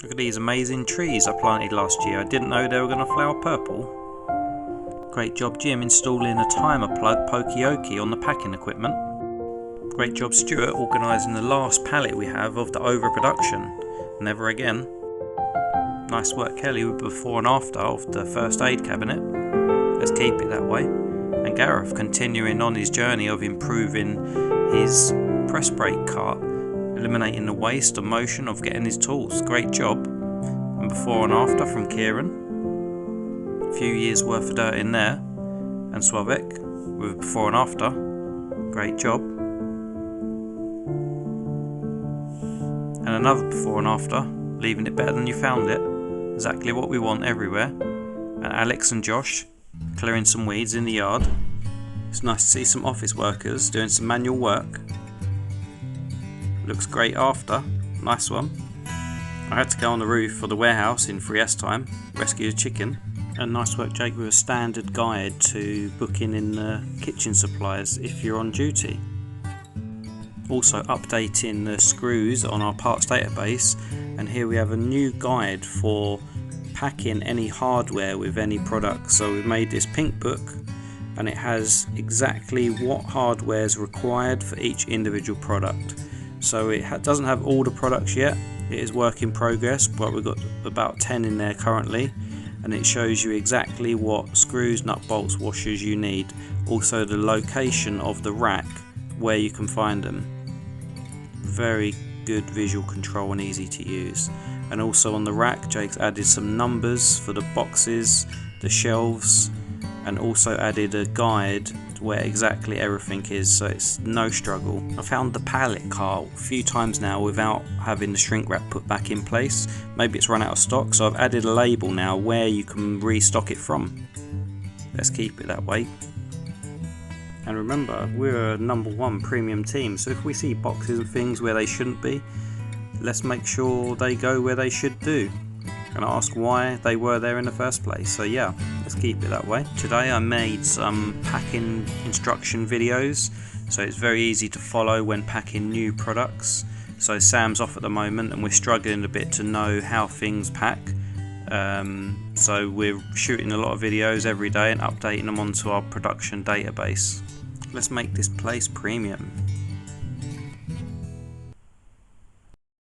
Look at these amazing trees I planted last year. I didn't know they were going to flower purple. Great job Jim installing a timer plug pokey on the packing equipment. Great job Stuart organising the last pallet we have of the overproduction. Never again. Nice work Kelly with before and after of the first aid cabinet. Let's keep it that way. And Gareth continuing on his journey of improving his press brake cart, eliminating the waste and motion of getting his tools. Great job. And before and after from Kieran. A few years worth of dirt in there. And Sławek with before and after. Great job. And another before and after, leaving it better than you found it. Exactly what we want everywhere. And Alex and Josh clearing some weeds in the yard. It's nice to see some office workers doing some manual work. Looks great after. Nice one. I had to go on the roof for the warehouse in 3S time, rescue a chicken. And nice work Jake with a standard guide to booking in the kitchen supplies if you're on duty. Also updating the screws on our parts database, and here we have a new guide for packing any hardware with any product. So we've made this pink book and it has exactly what hardware is required for each individual product. So it doesn't have all the products yet, it is work in progress, but we've got about 10 in there currently, and it shows you exactly what screws, nut bolts, washers you need. Also the location of the rack where you can find them. Very good visual control and easy to use. And also on the rack Jake's added some numbers for the boxes, the shelves, and also added a guide where exactly everything is, so it's no struggle. I found the pallet cart a few times now without having the shrink wrap put back in place. Maybe it's run out of stock, so I've added a label now where you can restock it from. Let's keep it that way. And remember, we're a #1 premium team, so if we see boxes and things where they shouldn't be, let's make sure they go where they should do, and ask why they were there in the first place. So yeah, let's keep it that way. Today I made some packing instruction videos, so it's very easy to follow when packing new products. So Sam's off at the moment and we're struggling a bit to know how things pack. So we're shooting a lot of videos every day and updating them onto our production database. Let's make this place premium.